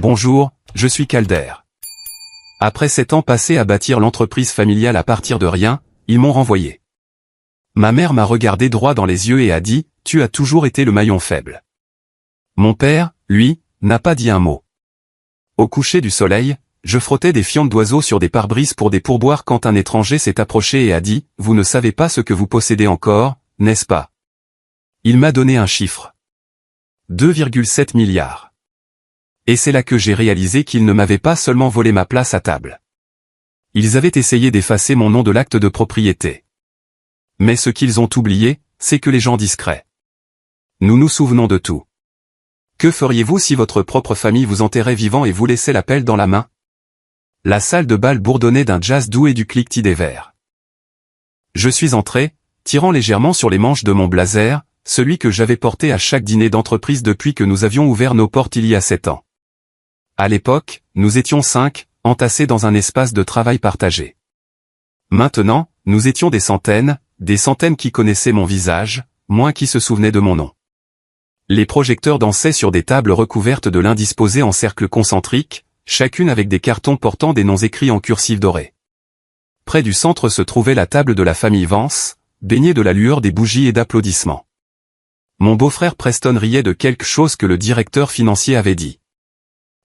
Bonjour, je suis Calder. Après 7 ans passés à bâtir l'entreprise familiale à partir de rien, ils m'ont renvoyé. Ma mère m'a regardé droit dans les yeux et a dit, « Tu as toujours été le maillon faible. » Mon père, lui, n'a pas dit un mot. Au coucher du soleil, je frottais des fientes d'oiseaux sur des pare-brises pour des pourboires quand un étranger s'est approché et a dit, « Vous ne savez pas ce que vous possédez encore, n'est-ce pas ?» Il m'a donné un chiffre. 2,7 milliards. Et c'est là que j'ai réalisé qu'ils ne m'avaient pas seulement volé ma place à table. Ils avaient essayé d'effacer mon nom de l'acte de propriété. Mais ce qu'ils ont oublié, c'est que les gens discrets. Nous nous souvenons de tout. Que feriez-vous si votre propre famille vous enterrait vivant et vous laissait la pelle dans la main? La salle de bal bourdonnait d'un jazz doux et du cliquetis des verres. Je suis entré, tirant légèrement sur les manches de mon blazer, celui que j'avais porté à chaque dîner d'entreprise depuis que nous avions ouvert nos portes il y a 7 ans. À l'époque, nous étions 5, entassés dans un espace de travail partagé. Maintenant, nous étions des centaines qui connaissaient mon visage, moins qui se souvenaient de mon nom. Les projecteurs dansaient sur des tables recouvertes de lin disposées en cercles concentriques, chacune avec des cartons portant des noms écrits en cursive dorée. Près du centre se trouvait la table de la famille Vance, baignée de la lueur des bougies et d'applaudissements. Mon beau-frère Preston riait de quelque chose que le directeur financier avait dit.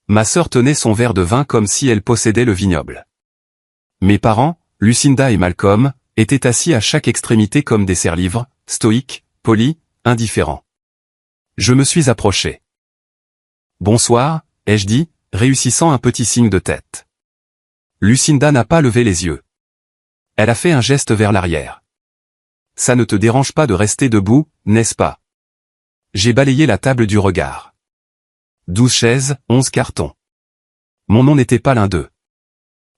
Ma sœur tenait son verre de vin comme si elle possédait le vignoble. Mes parents, Lucinda et Malcolm, étaient assis à chaque extrémité comme des serre-livres, stoïques, polis, indifférents. Je me suis approché. « Bonsoir », ai-je dit, réussissant un petit signe de tête. Lucinda n'a pas levé les yeux. Elle a fait un geste vers l'arrière. « Ça ne te dérange pas de rester debout, n'est-ce pas ?» J'ai balayé la table du regard. 12 chaises, 11 cartons. Mon nom n'était pas l'un d'eux.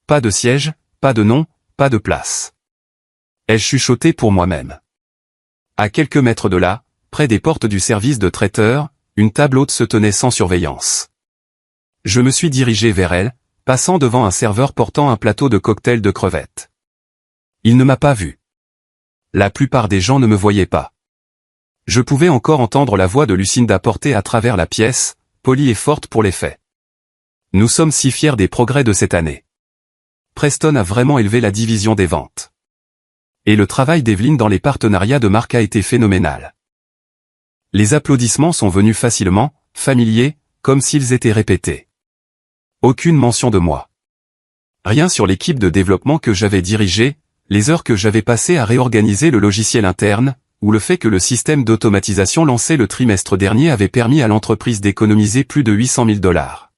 Pas de siège, pas de nom, pas de place. Ai-je chuchoté pour moi-même. À quelques mètres de là, près des portes du service de traiteur, une table haute se tenait sans surveillance. Je me suis dirigé vers elle, passant devant un serveur portant un plateau de cocktail de crevettes. Il ne m'a pas vu. La plupart des gens ne me voyaient pas. Je pouvais encore entendre la voix de Lucinda portée à travers la pièce, polie et forte pour les faits. Nous sommes si fiers des progrès de cette année. Preston a vraiment élevé la division des ventes. Et le travail d'Evelyn dans les partenariats de marque a été phénoménal. Les applaudissements sont venus facilement, familiers, comme s'ils étaient répétés. Aucune mention de moi. Rien sur l'équipe de développement que j'avais dirigée, les heures que j'avais passées à réorganiser le logiciel interne, ou le fait que le système d'automatisation lancé le trimestre dernier avait permis à l'entreprise d'économiser plus de 800 000 $.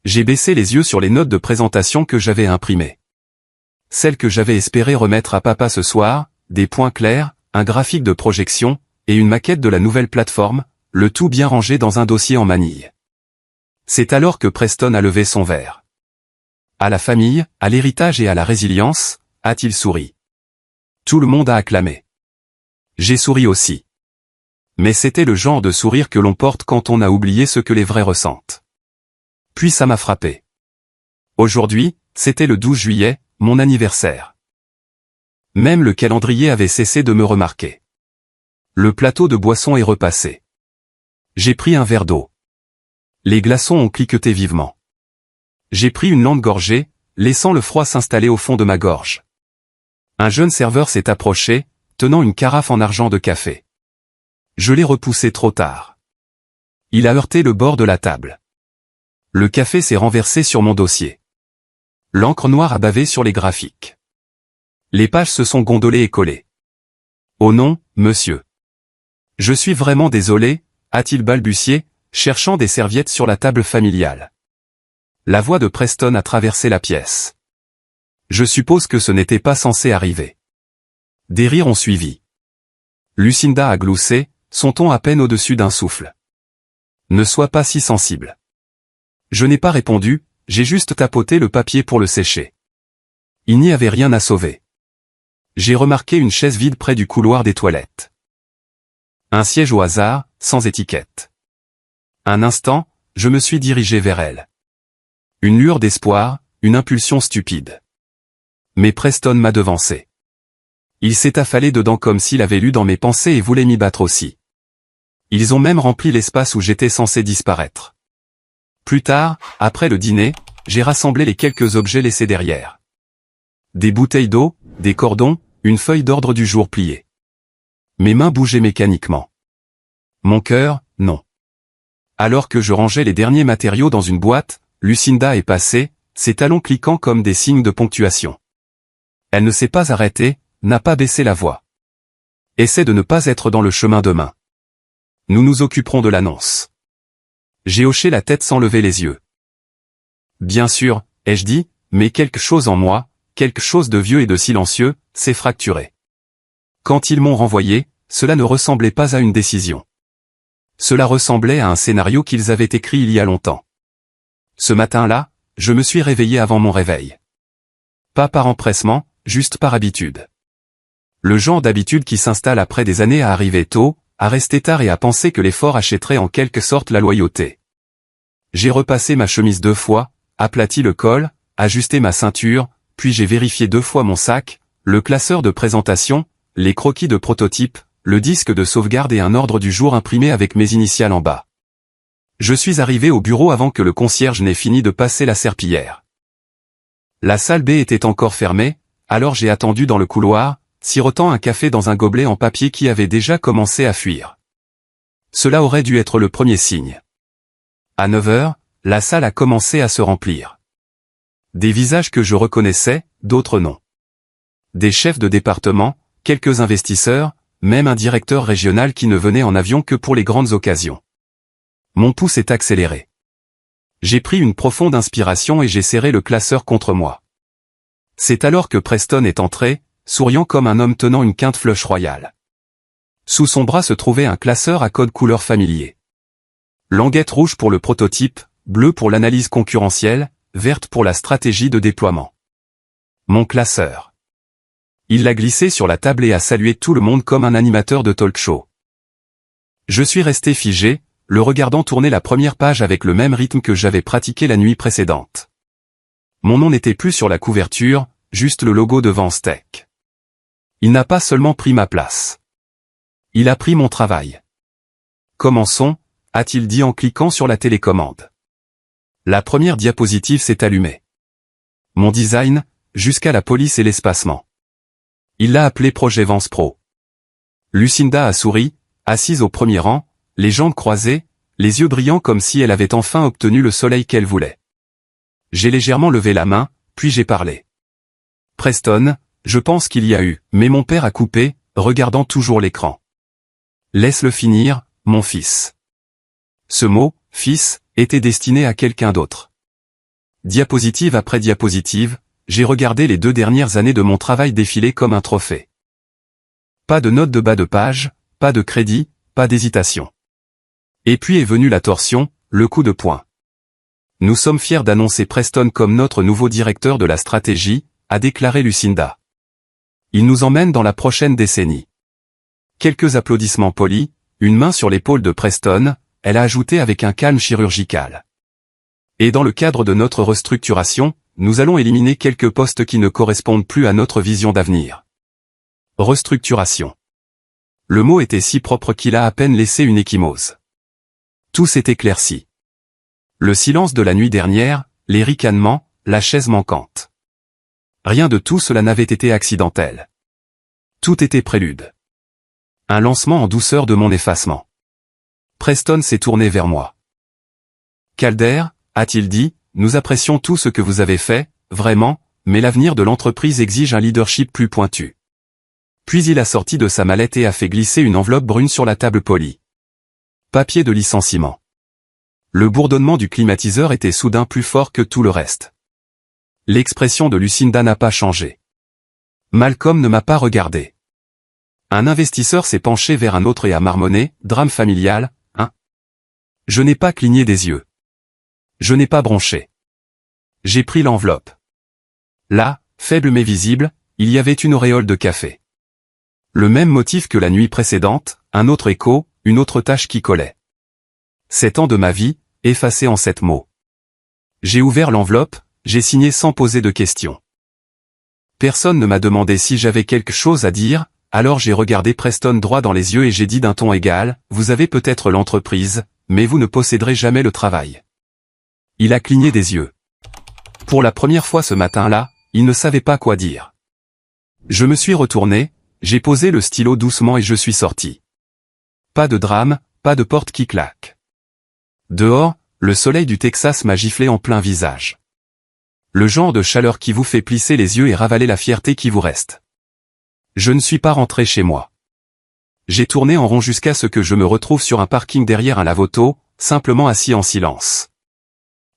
J'ai baissé les yeux sur les notes de présentation que j'avais imprimées. Celles que j'avais espéré remettre à papa ce soir, des points clairs, un graphique de projection, et une maquette de la nouvelle plateforme, le tout bien rangé dans un dossier en manille. C'est alors que Preston a levé son verre. À la famille, à l'héritage et à la résilience, a-t-il souri. Tout le monde a acclamé. J'ai souri aussi. Mais c'était le genre de sourire que l'on porte quand on a oublié ce que les vrais ressentent. Puis ça m'a frappé. Aujourd'hui, c'était le 12 juillet, mon anniversaire. Même le calendrier avait cessé de me remarquer. Le plateau de boissons est repassé. J'ai pris un verre d'eau. Les glaçons ont cliqueté vivement. J'ai pris une lente gorgée, laissant le froid s'installer au fond de ma gorge. Un jeune serveur s'est approché, tenant une carafe en argent de café. Je l'ai repoussé trop tard. Il a heurté le bord de la table. Le café s'est renversé sur mon dossier. L'encre noire a bavé sur les graphiques. Les pages se sont gondolées et collées. « Oh non, monsieur. Je suis vraiment désolé », a-t-il balbutié, cherchant des serviettes sur la table familiale. La voix de Preston a traversé la pièce. Je suppose que ce n'était pas censé arriver. Des rires ont suivi. Lucinda a gloussé, son ton à peine au-dessus d'un souffle. Ne sois pas si sensible. Je n'ai pas répondu, j'ai juste tapoté le papier pour le sécher. Il n'y avait rien à sauver. J'ai remarqué une chaise vide près du couloir des toilettes. Un siège au hasard, sans étiquette. Un instant, je me suis dirigé vers elle. Une lueur d'espoir, une impulsion stupide. Mais Preston m'a devancé. Il s'est affalé dedans comme s'il avait lu dans mes pensées et voulait m'y battre aussi. Ils ont même rempli l'espace où j'étais censé disparaître. Plus tard, après le dîner, j'ai rassemblé les quelques objets laissés derrière. Des bouteilles d'eau, des cordons, une feuille d'ordre du jour pliée. Mes mains bougeaient mécaniquement. Mon cœur, non. Alors que je rangeais les derniers matériaux dans une boîte, Lucinda est passée, ses talons cliquant comme des signes de ponctuation. Elle ne s'est pas arrêtée, n'a pas baissé la voix. Essaie de ne pas être dans le chemin demain. Nous nous occuperons de l'annonce. J'ai hoché la tête sans lever les yeux. Bien sûr, ai-je dit, mais quelque chose en moi, quelque chose de vieux et de silencieux, s'est fracturé. Quand ils m'ont renvoyé, cela ne ressemblait pas à une décision. Cela ressemblait à un scénario qu'ils avaient écrit il y a longtemps. Ce matin-là, je me suis réveillé avant mon réveil. Pas par empressement, juste par habitude. Le genre d'habitude qui s'installe après des années à arriver tôt, à rester tard et à penser que l'effort achèterait en quelque sorte la loyauté. J'ai repassé ma chemise 2 fois, aplati le col, ajusté ma ceinture, puis j'ai vérifié 2 fois mon sac, le classeur de présentation, les croquis de prototype, le disque de sauvegarde et un ordre du jour imprimé avec mes initiales en bas. Je suis arrivé au bureau avant que le concierge n'ait fini de passer la serpillière. La salle B était encore fermée, alors j'ai attendu dans le couloir, sirotant un café dans un gobelet en papier qui avait déjà commencé à fuir. Cela aurait dû être le premier signe. À 9 heures, la salle a commencé à se remplir. Des visages que je reconnaissais, d'autres non. Des chefs de département, quelques investisseurs, même un directeur régional qui ne venait en avion que pour les grandes occasions. Mon pouls s'est accéléré. J'ai pris une profonde inspiration et j'ai serré le classeur contre moi. C'est alors que Preston est entré, souriant comme un homme tenant une quinte flush royale. Sous son bras se trouvait un classeur à code couleur familier. Languette rouge pour le prototype, bleu pour l'analyse concurrentielle, verte pour la stratégie de déploiement. Mon classeur. Il l'a glissé sur la table et a salué tout le monde comme un animateur de talk show. Je suis resté figé, le regardant tourner la première page avec le même rythme que j'avais pratiqué la nuit précédente. Mon nom n'était plus sur la couverture, juste le logo de Vanstec. Il n'a pas seulement pris ma place. Il a pris mon travail. Commençons, a-t-il dit en cliquant sur la télécommande. La première diapositive s'est allumée. Mon design, jusqu'à la police et l'espacement. Il l'a appelé Projet Vance Pro. Lucinda a souri, assise au premier rang, les jambes croisées, les yeux brillants comme si elle avait enfin obtenu le soleil qu'elle voulait. J'ai légèrement levé la main, puis j'ai parlé. Preston, je pense qu'il y a eu, mais mon père a coupé, regardant toujours l'écran. Laisse-le finir, mon fils. Ce mot, fils, était destiné à quelqu'un d'autre. Diapositive après diapositive, j'ai regardé les 2 dernières années de mon travail défiler comme un trophée. Pas de note de bas de page, pas de crédit, pas d'hésitation. Et puis est venue la torsion, le coup de poing. Nous sommes fiers d'annoncer Preston comme notre nouveau directeur de la stratégie, a déclaré Lucinda. Il nous emmène dans la prochaine décennie. Quelques applaudissements polis, une main sur l'épaule de Preston, elle a ajouté avec un calme chirurgical. Et dans le cadre de notre restructuration, nous allons éliminer quelques postes qui ne correspondent plus à notre vision d'avenir. Restructuration. Le mot était si propre qu'il a à peine laissé une ecchymose. Tout s'est éclairci. Le silence de la nuit dernière, les ricanements, la chaise manquante. Rien de tout cela n'avait été accidentel. Tout était prélude. Un lancement en douceur de mon effacement. Preston s'est tourné vers moi. Calder, a-t-il dit, nous apprécions tout ce que vous avez fait, vraiment, mais l'avenir de l'entreprise exige un leadership plus pointu. Puis il a sorti de sa mallette et a fait glisser une enveloppe brune sur la table polie. Papier de licenciement. Le bourdonnement du climatiseur était soudain plus fort que tout le reste. L'expression de Lucinda n'a pas changé. Malcolm ne m'a pas regardé. Un investisseur s'est penché vers un autre et a marmonné, drame familial, hein. Je n'ai pas cligné des yeux. Je n'ai pas bronché. J'ai pris l'enveloppe. Là, faible mais visible, il y avait une auréole de café. Le même motif que la nuit précédente, un autre écho, une autre tache qui collait. 7 ans de ma vie, effacés en 7 mots. J'ai ouvert l'enveloppe, j'ai signé sans poser de questions. Personne ne m'a demandé si j'avais quelque chose à dire, alors j'ai regardé Preston droit dans les yeux et j'ai dit d'un ton égal, vous avez peut-être l'entreprise, mais vous ne posséderez jamais le travail. Il a cligné des yeux. Pour la première fois ce matin-là, il ne savait pas quoi dire. Je me suis retourné, j'ai posé le stylo doucement et je suis sorti. Pas de drame, pas de porte qui claque. Dehors, le soleil du Texas m'a giflé en plein visage. Le genre de chaleur qui vous fait plisser les yeux et ravaler la fierté qui vous reste. Je ne suis pas rentré chez moi. J'ai tourné en rond jusqu'à ce que je me retrouve sur un parking derrière un lave-auto, simplement assis en silence.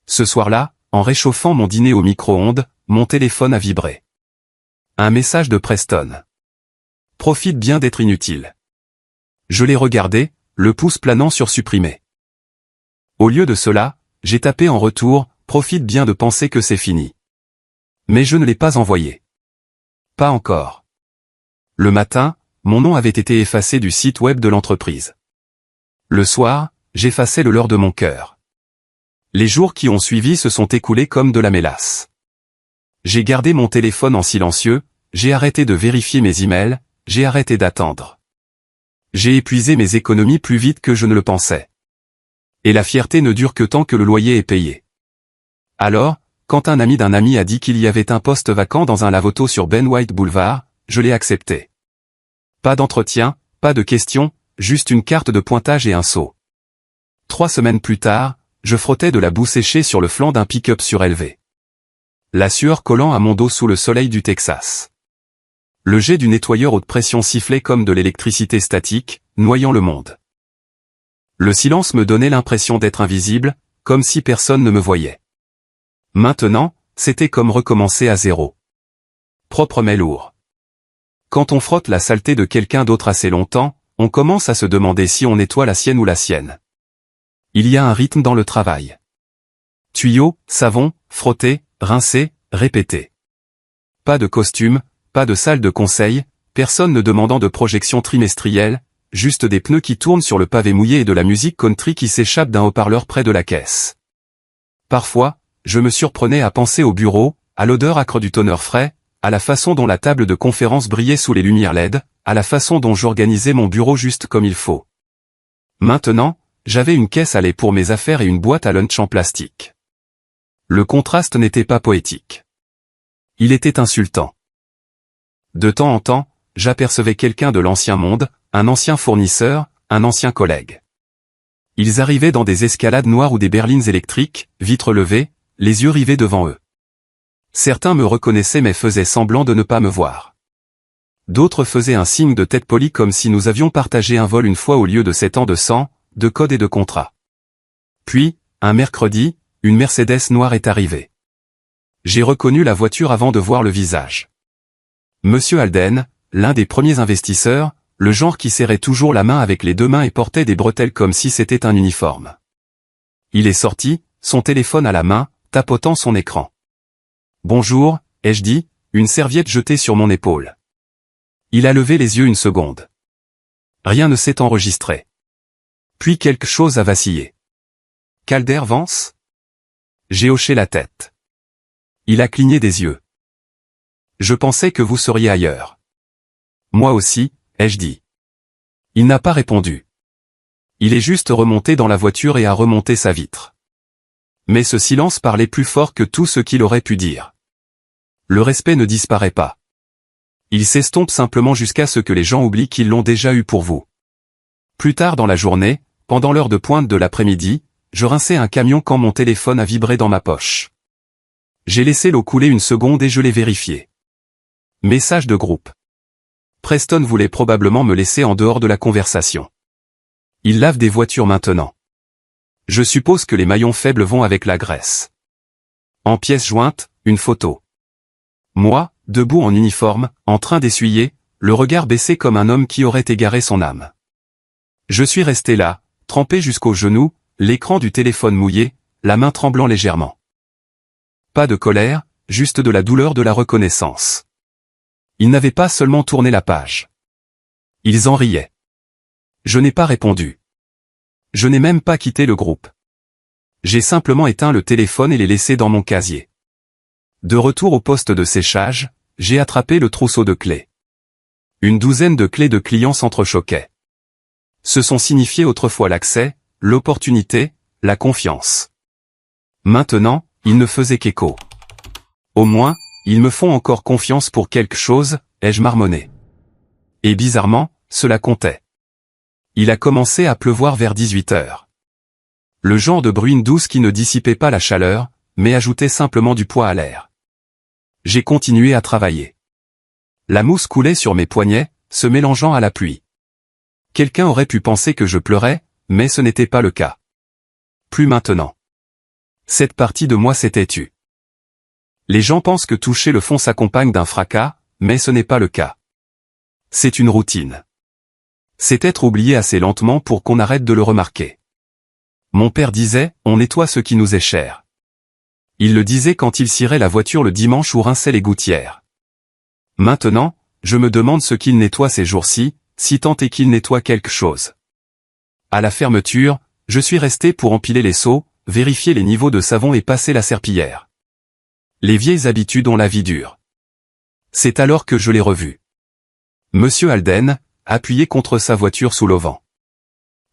Ce soir-là, en réchauffant mon dîner au micro-ondes, mon téléphone a vibré. Un message de Preston. Profite bien d'être inutile. Je l'ai regardé, le pouce planant sur supprimer. Au lieu de cela, j'ai tapé en retour, profite bien de penser que c'est fini. Mais je ne l'ai pas envoyé. Pas encore. Le matin, mon nom avait été effacé du site web de l'entreprise. Le soir, j'effaçais le leur de mon cœur. Les jours qui ont suivi se sont écoulés comme de la mélasse. J'ai gardé mon téléphone en silencieux, j'ai arrêté de vérifier mes emails, j'ai arrêté d'attendre. J'ai épuisé mes économies plus vite que je ne le pensais. Et la fierté ne dure que tant que le loyer est payé. Alors, quand un ami d'un ami a dit qu'il y avait un poste vacant dans un lave-auto sur Ben White Boulevard, je l'ai accepté. Pas d'entretien, pas de questions, juste une carte de pointage et un seau. 3 semaines plus tard, je frottais de la boue séchée sur le flanc d'un pick-up surélevé. La sueur collant à mon dos sous le soleil du Texas. Le jet du nettoyeur haute pression sifflait comme de l'électricité statique, noyant le monde. Le silence me donnait l'impression d'être invisible, comme si personne ne me voyait. Maintenant, c'était comme recommencer à zéro. Propre mais lourd. Quand on frotte la saleté de quelqu'un d'autre assez longtemps, on commence à se demander si on nettoie la sienne ou la sienne. Il y a un rythme dans le travail. Tuyau, savon, frotter, rincer, répéter. Pas de costume, pas de salle de conseil, personne ne demandant de projection trimestrielle, juste des pneus qui tournent sur le pavé mouillé et de la musique country qui s'échappe d'un haut-parleur près de la caisse. Parfois, je me surprenais à penser au bureau, à l'odeur âcre du toner frais, à la façon dont la table de conférence brillait sous les lumières LED, à la façon dont j'organisais mon bureau juste comme il faut. Maintenant, j'avais une caisse à lait pour mes affaires et une boîte à lunch en plastique. Le contraste n'était pas poétique. Il était insultant. De temps en temps, j'apercevais quelqu'un de l'ancien monde, un ancien fournisseur, un ancien collègue. Ils arrivaient dans des escalades noires ou des berlines électriques, vitres levées, les yeux rivés devant eux. Certains me reconnaissaient mais faisaient semblant de ne pas me voir. D'autres faisaient un signe de tête polie comme si nous avions partagé un vol une fois au lieu de 7 ans de sang, de code et de contrat. Puis, un mercredi, une Mercedes noire est arrivée. J'ai reconnu la voiture avant de voir le visage. Monsieur Alden, l'un des premiers investisseurs, le genre qui serrait toujours la main avec les 2 mains et portait des bretelles comme si c'était un uniforme. Il est sorti, son téléphone à la main, tapotant son écran. « Bonjour », ai-je dit, une serviette jetée sur mon épaule. Il a levé les yeux une seconde. Rien ne s'est enregistré. Puis quelque chose a vacillé. « Calder Vance ?» J'ai hoché la tête. Il a cligné des yeux. « Je pensais que vous seriez ailleurs. »« Moi aussi », ai-je dit. Il n'a pas répondu. Il est juste remonté dans la voiture et a remonté sa vitre. Mais ce silence parlait plus fort que tout ce qu'il aurait pu dire. Le respect ne disparaît pas. Il s'estompe simplement jusqu'à ce que les gens oublient qu'ils l'ont déjà eu pour vous. Plus tard dans la journée, pendant l'heure de pointe de l'après-midi, je rinçais un camion quand mon téléphone a vibré dans ma poche. J'ai laissé l'eau couler une seconde et je l'ai vérifié. Message de groupe. Preston voulait probablement me laisser en dehors de la conversation. Il lave des voitures maintenant. Je suppose que les maillons faibles vont avec la graisse. En pièces jointes, une photo. Moi, debout en uniforme, en train d'essuyer, le regard baissé comme un homme qui aurait égaré son âme. Je suis resté là, trempé jusqu'aux genoux, l'écran du téléphone mouillé, la main tremblant légèrement. Pas de colère, juste de la douleur de la reconnaissance. Ils n'avaient pas seulement tourné la page. Ils en riaient. Je n'ai pas répondu. Je n'ai même pas quitté le groupe. J'ai simplement éteint le téléphone et l'ai laissé dans mon casier. De retour au poste de séchage, j'ai attrapé le trousseau de clés. Une douzaine de clés de clients s'entrechoquaient. Se sont signifiés autrefois l'accès, l'opportunité, la confiance. Maintenant, ils ne faisaient qu'écho. Au moins, ils me font encore confiance pour quelque chose, ai-je marmonné. Et bizarrement, cela comptait. Il a commencé à pleuvoir vers 18 heures. Le genre de bruine douce qui ne dissipait pas la chaleur, mais ajoutait simplement du poids à l'air. J'ai continué à travailler. La mousse coulait sur mes poignets, se mélangeant à la pluie. Quelqu'un aurait pu penser que je pleurais, mais ce n'était pas le cas. Plus maintenant. Cette partie de moi s'était tue. Les gens pensent que toucher le fond s'accompagne d'un fracas, mais ce n'est pas le cas. C'est une routine. C'est être oublié assez lentement pour qu'on arrête de le remarquer. Mon père disait, on nettoie ce qui nous est cher. Il le disait quand il cirait la voiture le dimanche ou rinçait les gouttières. Maintenant, je me demande ce qu'il nettoie ces jours-ci, si tant est qu'il nettoie quelque chose. À la fermeture, je suis resté pour empiler les seaux, vérifier les niveaux de savon et passer la serpillière. Les vieilles habitudes ont la vie dure. C'est alors que je l'ai revu. Monsieur Alden, appuyé contre sa voiture sous l'auvent.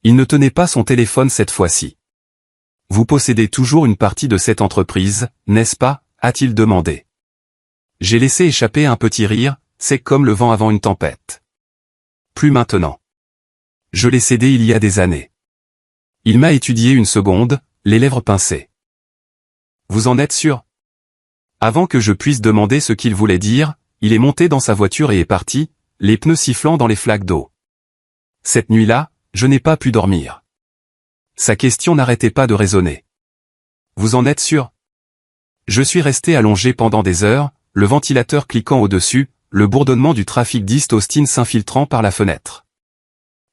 Il ne tenait pas son téléphone cette fois-ci. « Vous possédez toujours une partie de cette entreprise, n'est-ce pas ?» a-t-il demandé. J'ai laissé échapper un petit rire, c'est comme le vent avant une tempête. Plus maintenant. Je l'ai cédé il y a des années. Il m'a étudié une seconde, les lèvres pincées. Vous en êtes sûr? Avant que je puisse demander ce qu'il voulait dire, il est monté dans sa voiture et est parti, les pneus sifflant dans les flaques d'eau. Cette nuit-là, je n'ai pas pu dormir. Sa question n'arrêtait pas de résonner. Vous en êtes sûr? Je suis resté allongé pendant des heures, le ventilateur cliquant au-dessus, le bourdonnement du trafic d'East Austin s'infiltrant par la fenêtre.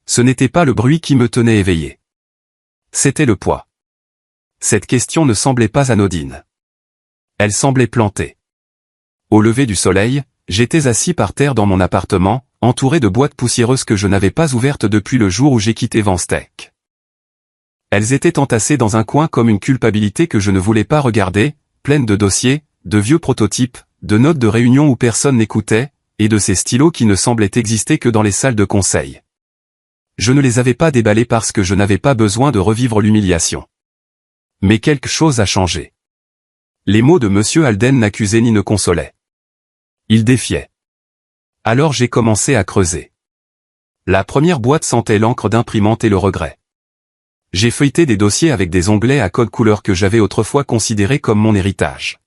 Ce n'était pas le bruit qui me tenait éveillé. C'était le poids. Cette question ne semblait pas anodine. Elle semblait plantée. Au lever du soleil, j'étais assis par terre dans mon appartement, entouré de boîtes poussiéreuses que je n'avais pas ouvertes depuis le jour où j'ai quitté Vansteck. Elles étaient entassées dans un coin comme une culpabilité que je ne voulais pas regarder, pleine de dossiers, de vieux prototypes, de notes de réunion où personne n'écoutait, et de ces stylos qui ne semblaient exister que dans les salles de conseil. Je ne les avais pas déballés parce que je n'avais pas besoin de revivre l'humiliation. Mais quelque chose a changé. Les mots de Monsieur Alden n'accusaient ni ne consolaient. Ils défiaient. Alors j'ai commencé à creuser. La première boîte sentait l'encre d'imprimante et le regret. J'ai feuilleté des dossiers avec des onglets à code couleur que j'avais autrefois considérés comme mon héritage.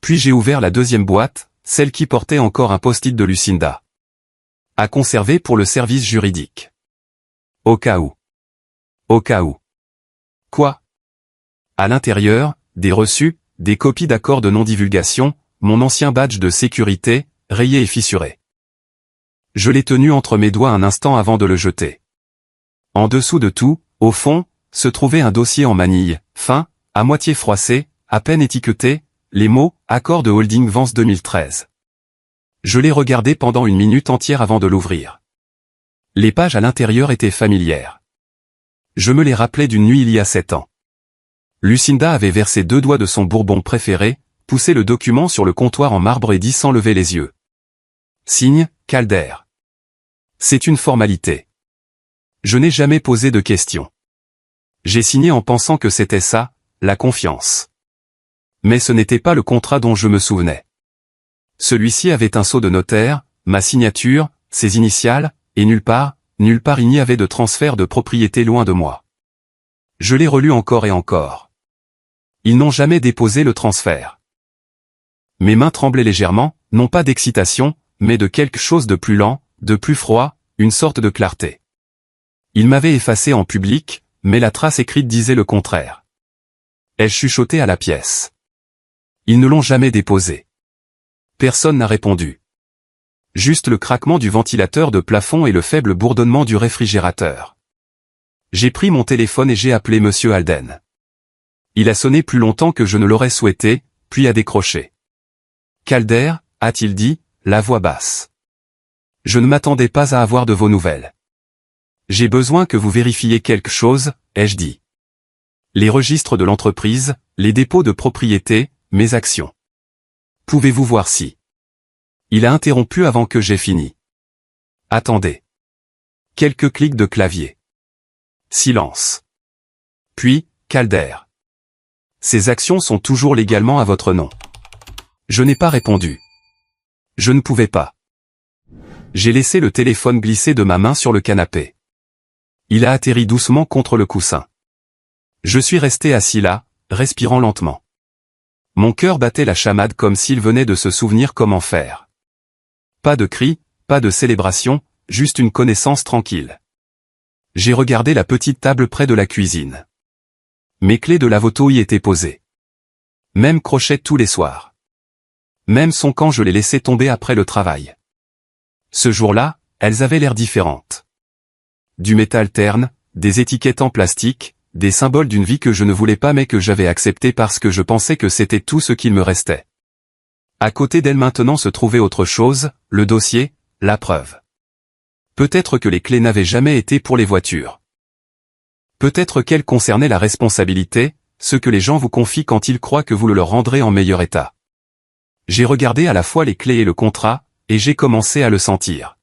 Puis j'ai ouvert la deuxième boîte, celle qui portait encore un post-it de Lucinda. À conserver pour le service juridique. Au cas où. Au cas où. Quoi? À l'intérieur, des reçus, des copies d'accords de non-divulgation, mon ancien badge de sécurité, rayé et fissuré. Je l'ai tenu entre mes doigts un instant avant de le jeter. En dessous de tout, au fond, se trouvait un dossier en manille, fin, à moitié froissé, à peine étiqueté, les mots « Accord de Holding Vance 2013 ». Je l'ai regardé pendant une minute entière avant de l'ouvrir. Les pages à l'intérieur étaient familières. Je me les rappelais d'une nuit il y a 7 ans. Lucinda avait versé 2 doigts de son bourbon préféré, poussé le document sur le comptoir en marbre et dit sans lever les yeux. Signe, Calder. C'est une formalité. Je n'ai jamais posé de questions. J'ai signé en pensant que c'était ça, la confiance. Mais ce n'était pas le contrat dont je me souvenais. Celui-ci avait un sceau de notaire, ma signature, ses initiales, et nulle part il n'y avait de transfert de propriété loin de moi. Je l'ai relu encore et encore. Ils n'ont jamais déposé le transfert. Mes mains tremblaient légèrement, non pas d'excitation, mais de quelque chose de plus lent, de plus froid, une sorte de clarté. Ils m'avaient effacé en public, mais la trace écrite disait le contraire. Elle chuchotait à la pièce. Ils ne l'ont jamais déposé. Personne n'a répondu. Juste le craquement du ventilateur de plafond et le faible bourdonnement du réfrigérateur. J'ai pris mon téléphone et j'ai appelé Monsieur Alden. Il a sonné plus longtemps que je ne l'aurais souhaité, puis a décroché. Calder, a-t-il dit, la voix basse. Je ne m'attendais pas à avoir de vos nouvelles. J'ai besoin que vous vérifiiez quelque chose, ai-je dit. Les registres de l'entreprise, les dépôts de propriété, mes actions. Pouvez-vous voir si... Il a interrompu avant que j'aie fini. Attendez. Quelques clics de clavier. Silence. Puis, Calder. Ces actions sont toujours légalement à votre nom. Je n'ai pas répondu. Je ne pouvais pas. J'ai laissé le téléphone glisser de ma main sur le canapé. Il a atterri doucement contre le coussin. Je suis resté assis là, respirant lentement. Mon cœur battait la chamade comme s'il venait de se souvenir comment faire. Pas de cris, pas de célébration, juste une connaissance tranquille. J'ai regardé la petite table près de la cuisine. Mes clés de lavoto y étaient posées. Même crochet tous les soirs. Même son quand je les laissais tomber après le travail. Ce jour-là, elles avaient l'air différentes. Du métal terne, des étiquettes en plastique, des symboles d'une vie que je ne voulais pas mais que j'avais acceptée parce que je pensais que c'était tout ce qu'il me restait. À côté d'elle maintenant se trouvait autre chose, le dossier, la preuve. Peut-être que les clés n'avaient jamais été pour les voitures. Peut-être qu'elles concernaient la responsabilité, ce que les gens vous confient quand ils croient que vous le leur rendrez en meilleur état. J'ai regardé à la fois les clés et le contrat, et j'ai commencé à le sentir.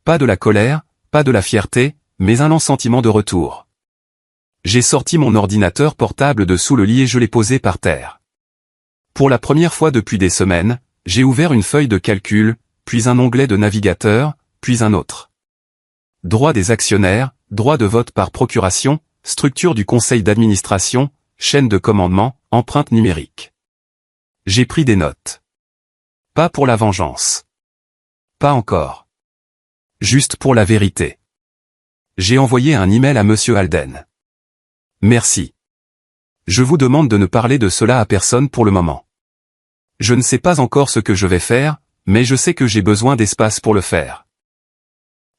Pas de la colère, pas de la fierté, mais un lent sentiment de retour. J'ai sorti mon ordinateur portable de sous le lit et je l'ai posé par terre. Pour la première fois depuis des semaines, j'ai ouvert une feuille de calcul, puis un onglet de navigateur, puis un autre. Droit des actionnaires, droit de vote par procuration, structure du conseil d'administration, chaîne de commandement, empreinte numérique. J'ai pris des notes. Pas pour la vengeance. Pas encore. Juste pour la vérité. J'ai envoyé un email à Monsieur Alden. Merci. Je vous demande de ne parler de cela à personne pour le moment. Je ne sais pas encore ce que je vais faire, mais je sais que j'ai besoin d'espace pour le faire.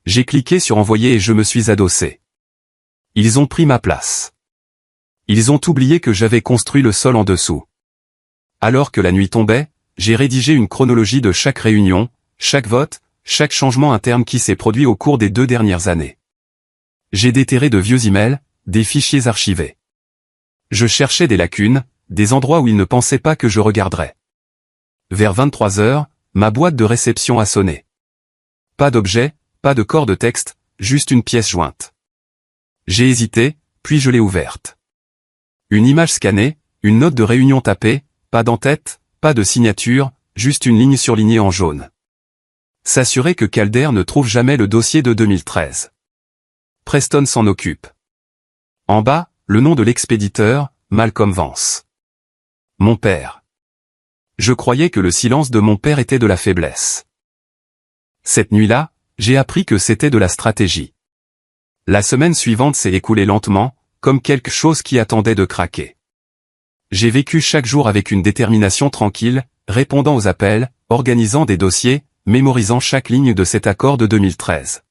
J'ai cliqué sur envoyer et je me suis adossé. Ils ont pris ma place. Ils ont oublié que j'avais construit le sol en dessous. Alors que la nuit tombait, j'ai rédigé une chronologie de chaque réunion, chaque vote, chaque changement interne qui s'est produit au cours des 2 dernières années. J'ai déterré de vieux emails, des fichiers archivés. Je cherchais des lacunes, des endroits où ils ne pensaient pas que je regarderais. Vers 23 heures, ma boîte de réception a sonné. Pas d'objet, pas de corps de texte, juste une pièce jointe. J'ai hésité, puis je l'ai ouverte. Une image scannée, une note de réunion tapée, pas d'en-tête, pas de signature, juste une ligne surlignée en jaune. S'assurer que Calder ne trouve jamais le dossier de 2013. Preston s'en occupe. En bas, le nom de l'expéditeur, Malcolm Vance. Mon père. Je croyais que le silence de mon père était de la faiblesse. Cette nuit-là, j'ai appris que c'était de la stratégie. La semaine suivante s'est écoulée lentement, comme quelque chose qui attendait de craquer. J'ai vécu chaque jour avec une détermination tranquille, répondant aux appels, organisant des dossiers, mémorisant chaque ligne de cet accord de 2013.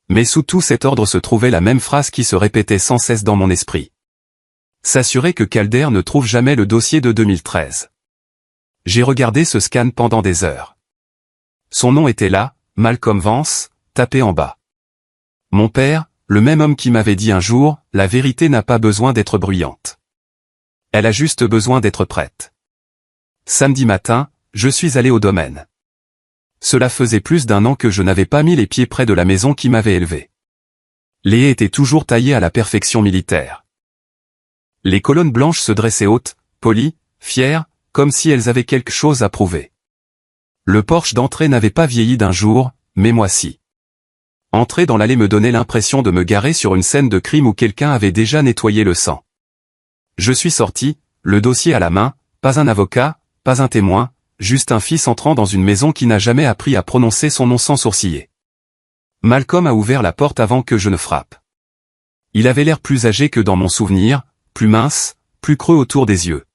Mais sous tout cet ordre se trouvait la même phrase qui se répétait sans cesse dans mon esprit. S'assurer que Calder ne trouve jamais le dossier de 2013. J'ai regardé ce scan pendant des heures. Son nom était là, Malcolm Vance, tapé en bas. Mon père, le même homme qui m'avait dit un jour, la vérité n'a pas besoin d'être bruyante. Elle a juste besoin d'être prête. Samedi matin, je suis allé au domaine. Cela faisait plus d'1 an que je n'avais pas mis les pieds près de la maison qui m'avait élevé. Les haies étaient toujours taillées à la perfection militaire. Les colonnes blanches se dressaient hautes, polies, fières, comme si elles avaient quelque chose à prouver. Le porche d'entrée n'avait pas vieilli d'un jour, mais moi si. Entrer dans l'allée me donnait l'impression de me garer sur une scène de crime où quelqu'un avait déjà nettoyé le sang. Je suis sorti, le dossier à la main, pas un avocat, pas un témoin, juste un fils entrant dans une maison qui n'a jamais appris à prononcer son nom sans sourciller. Malcolm a ouvert la porte avant que je ne frappe. Il avait l'air plus âgé que dans mon souvenir, plus mince, plus creux autour des yeux.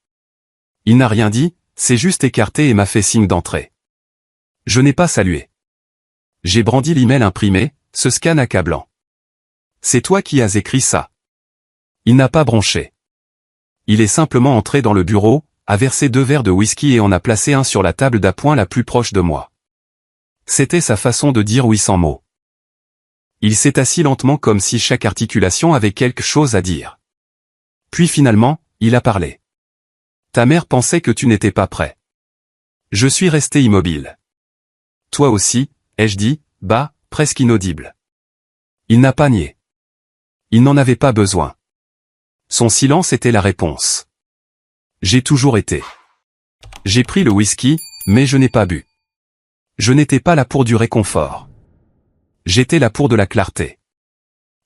Il n'a rien dit, s'est juste écarté et m'a fait signe d'entrer. Je n'ai pas salué. J'ai brandi l'email imprimé, ce scan accablant. C'est toi qui as écrit ça. Il n'a pas bronché. Il est simplement entré dans le bureau, a versé 2 verres de whisky et en a placé un sur la table d'appoint la plus proche de moi. C'était sa façon de dire oui sans mots. Il s'est assis lentement comme si chaque articulation avait quelque chose à dire. Puis finalement, il a parlé. Ta mère pensait que tu n'étais pas prêt. Je suis resté immobile. Toi aussi, ai-je dit, bas, presque inaudible. Il n'a pas nié. Il n'en avait pas besoin. Son silence était la réponse. J'ai toujours été. J'ai pris le whisky, mais je n'ai pas bu. Je n'étais pas là pour du réconfort. J'étais là pour de la clarté.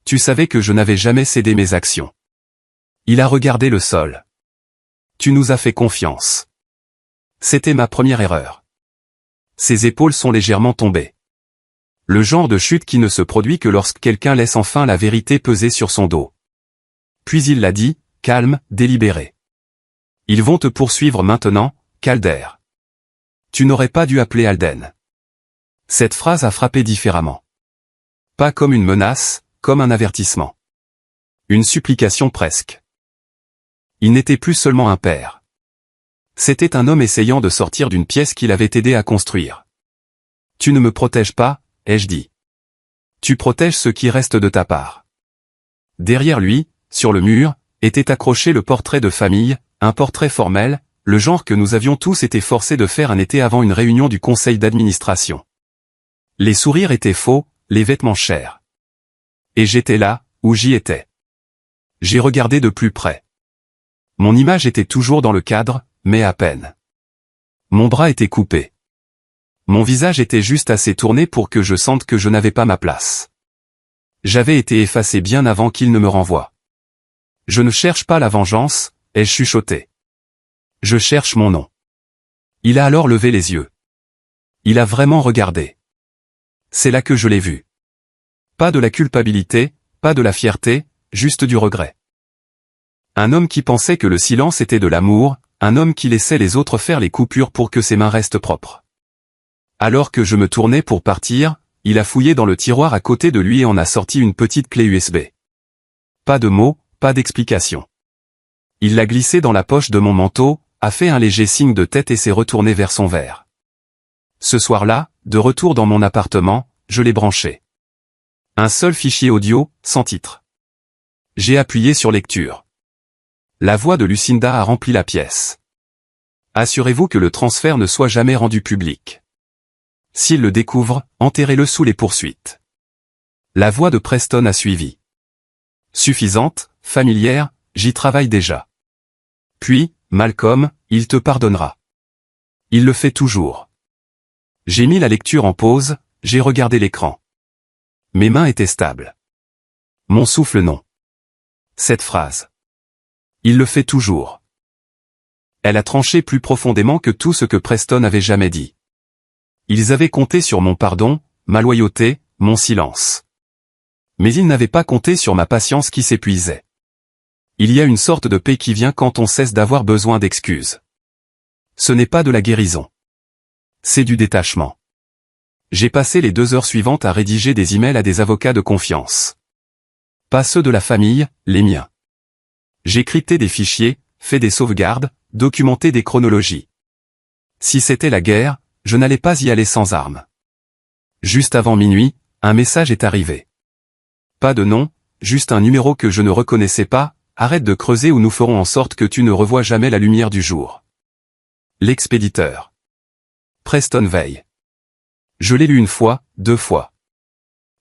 Tu savais que je n'avais jamais cédé mes actions. Il a regardé le sol. Tu nous as fait confiance. C'était ma première erreur. Ses épaules sont légèrement tombées. Le genre de chute qui ne se produit que lorsque quelqu'un laisse enfin la vérité peser sur son dos. Puis il l'a dit, calme, délibéré. Ils vont te poursuivre maintenant, Calder. Tu n'aurais pas dû appeler Alden. Cette phrase a frappé différemment. Pas comme une menace, comme un avertissement. Une supplication presque. Il n'était plus seulement un père. C'était un homme essayant de sortir d'une pièce qu'il avait aidé à construire. Tu ne me protèges pas, ai-je dit. Tu protèges ce qui reste de ta part. Derrière lui, sur le mur, était accroché le portrait de famille, un portrait formel, le genre que nous avions tous été forcés de faire un été avant une réunion du conseil d'administration. Les sourires étaient faux, les vêtements chers. Et j'étais là, où j'y étais. J'ai regardé de plus près. Mon image était toujours dans le cadre, mais à peine. Mon bras était coupé. Mon visage était juste assez tourné pour que je sente que je n'avais pas ma place. J'avais été effacé bien avant qu'il ne me renvoie. Je ne cherche pas la vengeance, ai-je chuchoté. Je cherche mon nom. Il a alors levé les yeux. Il a vraiment regardé. C'est là que je l'ai vu. Pas de la culpabilité, pas de la fierté, juste du regret. Un homme qui pensait que le silence était de l'amour, un homme qui laissait les autres faire les coupures pour que ses mains restent propres. Alors que je me tournais pour partir, il a fouillé dans le tiroir à côté de lui et en a sorti une petite clé USB. Pas de mots, pas d'explication. Il l'a glissée dans la poche de mon manteau, a fait un léger signe de tête et s'est retourné vers son verre. Ce soir-là, de retour dans mon appartement, je l'ai branché. Un seul fichier audio, sans titre. J'ai appuyé sur lecture. La voix de Lucinda a rempli la pièce. Assurez-vous que le transfert ne soit jamais rendu public. S'il le découvre, enterrez-le sous les poursuites. La voix de Preston a suivi. Suffisante, familière, j'y travaille déjà. Puis, Malcolm, il te pardonnera. Il le fait toujours. J'ai mis la lecture en pause, j'ai regardé l'écran. Mes mains étaient stables. Mon souffle non. Cette phrase. Il le fait toujours. Elle a tranché plus profondément que tout ce que Preston avait jamais dit. Ils avaient compté sur mon pardon, ma loyauté, mon silence. Mais ils n'avaient pas compté sur ma patience qui s'épuisait. Il y a une sorte de paix qui vient quand on cesse d'avoir besoin d'excuses. Ce n'est pas de la guérison. C'est du détachement. J'ai passé les 2 heures suivantes à rédiger des emails à des avocats de confiance. Pas ceux de la famille, les miens. J'ai crypté des fichiers, fait des sauvegardes, documenté des chronologies. Si c'était la guerre, je n'allais pas y aller sans armes. Juste avant minuit, un message est arrivé. Pas de nom, juste un numéro que je ne reconnaissais pas, arrête de creuser ou nous ferons en sorte que tu ne revoies jamais la lumière du jour. L'expéditeur. Preston Veil. Je l'ai lu 1 fois, 2 fois.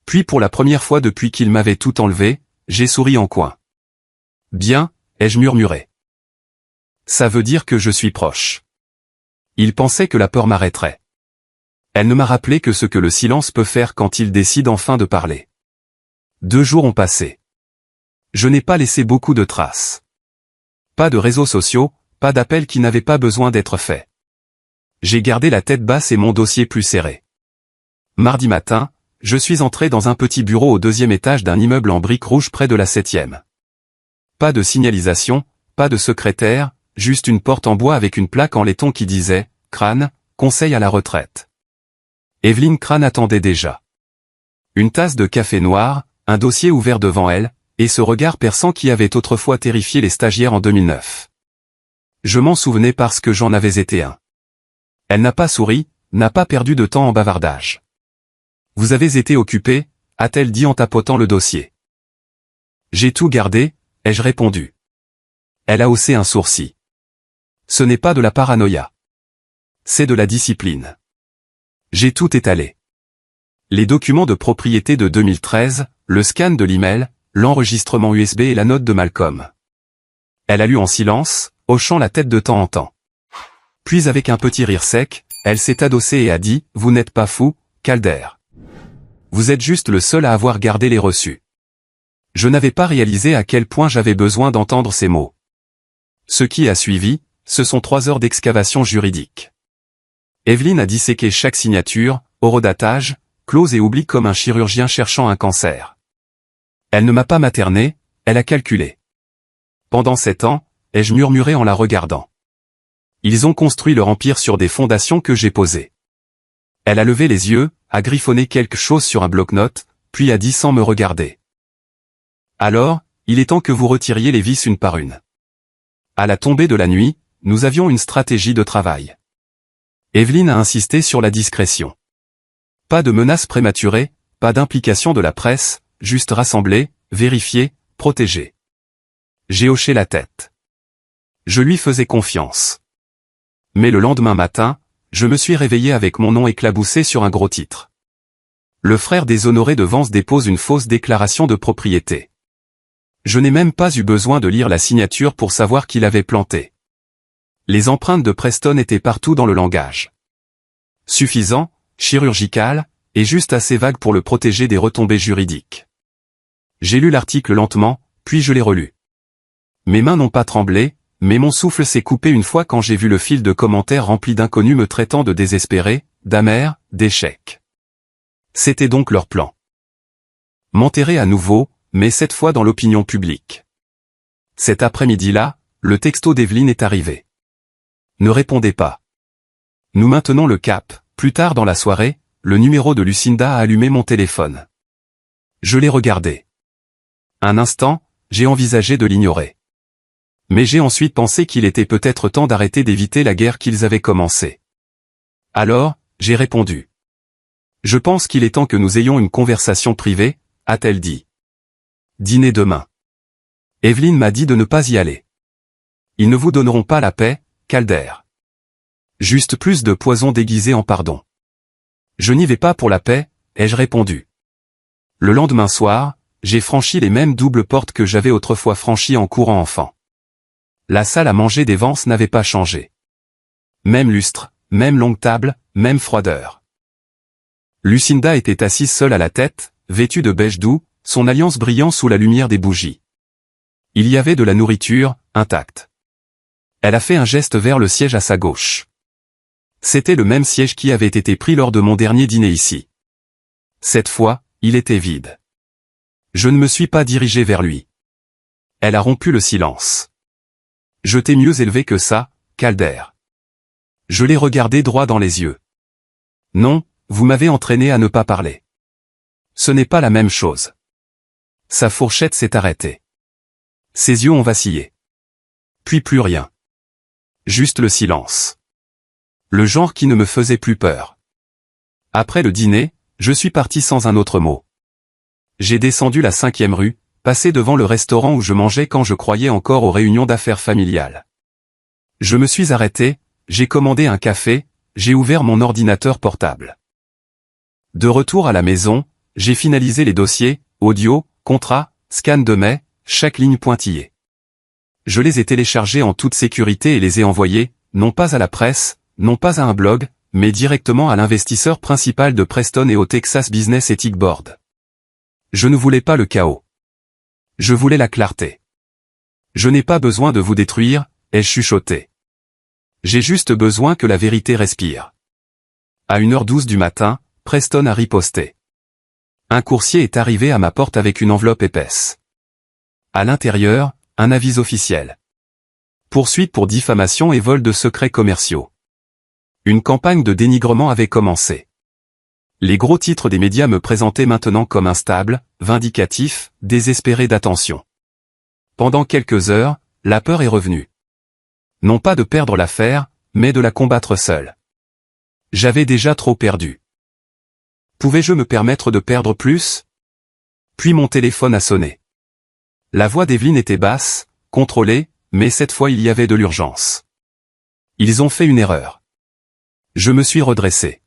Puis pour la première fois depuis qu'il m'avait tout enlevé, j'ai souri en coin. Bien, ai-je murmuré. Ça veut dire que je suis proche. Il pensait que la peur m'arrêterait. Elle ne m'a rappelé que ce que le silence peut faire quand il décide enfin de parler. 2 jours ont passé. Je n'ai pas laissé beaucoup de traces. Pas de réseaux sociaux, pas d'appels qui n'avaient pas besoin d'être faits. J'ai gardé la tête basse et mon dossier plus serré. Mardi matin, je suis entré dans un petit bureau au 2e étage d'un immeuble en briques rouges près de la 7e. Pas de signalisation, pas de secrétaire, juste une porte en bois avec une plaque en laiton qui disait « Crane, conseil à la retraite ». Evelyne Crane attendait déjà. Une tasse de café noir, un dossier ouvert devant elle, et ce regard perçant qui avait autrefois terrifié les stagiaires en 2009. Je m'en souvenais parce que j'en avais été un. Elle n'a pas souri, n'a pas perdu de temps en bavardage. « Vous avez été occupé ?» a-t-elle dit en tapotant le dossier. « J'ai tout gardé », ai-je répondu. Elle a haussé un sourcil. « Ce n'est pas de la paranoïa. C'est de la discipline. » J'ai tout étalé. Les documents de propriété de 2013, le scan de l'email, l'enregistrement USB et la note de Malcolm. Elle a lu en silence, hochant la tête de temps en temps. Puis avec un petit rire sec, elle s'est adossée et a dit « Vous n'êtes pas fou, Calder. Vous êtes juste le seul à avoir gardé les reçus. » Je n'avais pas réalisé à quel point j'avais besoin d'entendre ces mots. Ce qui a suivi, ce sont 3 heures d'excavation juridique. Evelyne a disséqué chaque signature, horodatage, clause et oubli comme un chirurgien cherchant un cancer. Elle ne m'a pas materné, elle a calculé. Pendant 7 ans, ai-je murmuré en la regardant. Ils ont construit leur empire sur des fondations que j'ai posées. Elle a levé les yeux, a griffonné quelque chose sur un bloc-notes, puis a dit sans me regarder. Alors, il est temps que vous retiriez les vis une par une. À la tombée de la nuit, nous avions une stratégie de travail. Evelyne a insisté sur la discrétion. Pas de menaces prématurées, pas d'implication de la presse, juste rassembler, vérifier, protéger. J'ai hoché la tête. Je lui faisais confiance. Mais le lendemain matin, je me suis réveillé avec mon nom éclaboussé sur un gros titre. Le frère déshonoré de Vance dépose une fausse déclaration de propriété. Je n'ai même pas eu besoin de lire la signature pour savoir qu'il avait planté. Les empreintes de Preston étaient partout dans le langage. Suffisant, chirurgical, et juste assez vague pour le protéger des retombées juridiques. J'ai lu l'article lentement, puis je l'ai relu. Mes mains n'ont pas tremblé, mais mon souffle s'est coupé une fois quand j'ai vu le fil de commentaires rempli d'inconnus me traitant de désespéré, d'amer, d'échec. C'était donc leur plan. M'enterrer à nouveau, mais cette fois dans l'opinion publique. Cet après-midi-là, le texto d'Evelyne est arrivé. Ne répondez pas. Nous maintenons le cap. Plus tard dans la soirée, le numéro de Lucinda a allumé mon téléphone. Je l'ai regardé. Un instant, j'ai envisagé de l'ignorer. Mais j'ai ensuite pensé qu'il était peut-être temps d'arrêter d'éviter la guerre qu'ils avaient commencée. Alors, j'ai répondu. Je pense qu'il est temps que nous ayons une conversation privée, a-t-elle dit. Dîner demain. Evelyne m'a dit de ne pas y aller. Ils ne vous donneront pas la paix, Calder. Juste plus de poison déguisé en pardon. Je n'y vais pas pour la paix, ai-je répondu. Le lendemain soir, j'ai franchi les mêmes doubles portes que j'avais autrefois franchies en courant enfant. La salle à manger des Vance n'avait pas changé. Même lustre, même longue table, même froideur. Lucinda était assise seule à la tête, vêtue de beige doux, son alliance brillant sous la lumière des bougies. Il y avait de la nourriture, intacte. Elle a fait un geste vers le siège à sa gauche. C'était le même siège qui avait été pris lors de mon dernier dîner ici. Cette fois, il était vide. Je ne me suis pas dirigé vers lui. Elle a rompu le silence. Je t'ai mieux élevé que ça, Calder. Je l'ai regardé droit dans les yeux. Non, vous m'avez entraîné à ne pas parler. Ce n'est pas la même chose. Sa fourchette s'est arrêtée. Ses yeux ont vacillé. Puis plus rien. Juste le silence. Le genre qui ne me faisait plus peur. Après le dîner, je suis parti sans un autre mot. J'ai descendu la 5e rue, passé devant le restaurant où je mangeais quand je croyais encore aux réunions d'affaires familiales. Je me suis arrêté, j'ai commandé un café, j'ai ouvert mon ordinateur portable. De retour à la maison, j'ai finalisé les dossiers, audio, contrat, scan de mai, chaque ligne pointillée. Je les ai téléchargés en toute sécurité et les ai envoyés, non pas à la presse, non pas à un blog, mais directement à l'investisseur principal de Preston et au Texas Business Ethic Board. Je ne voulais pas le chaos. Je voulais la clarté. Je n'ai pas besoin de vous détruire, ai-je chuchoté. J'ai juste besoin que la vérité respire. À 1h12 du matin, Preston a riposté. Un coursier est arrivé à ma porte avec une enveloppe épaisse. À l'intérieur, un avis officiel. Poursuite pour diffamation et vol de secrets commerciaux. Une campagne de dénigrement avait commencé. Les gros titres des médias me présentaient maintenant comme instable, vindicatif, désespéré d'attention. Pendant quelques heures, la peur est revenue. Non pas de perdre l'affaire, mais de la combattre seul. J'avais déjà trop perdu. Pouvais-je me permettre de perdre plus? Puis mon téléphone a sonné. La voix d'Evelyne était basse, contrôlée, mais cette fois il y avait de l'urgence. Ils ont fait une erreur. Je me suis redressé.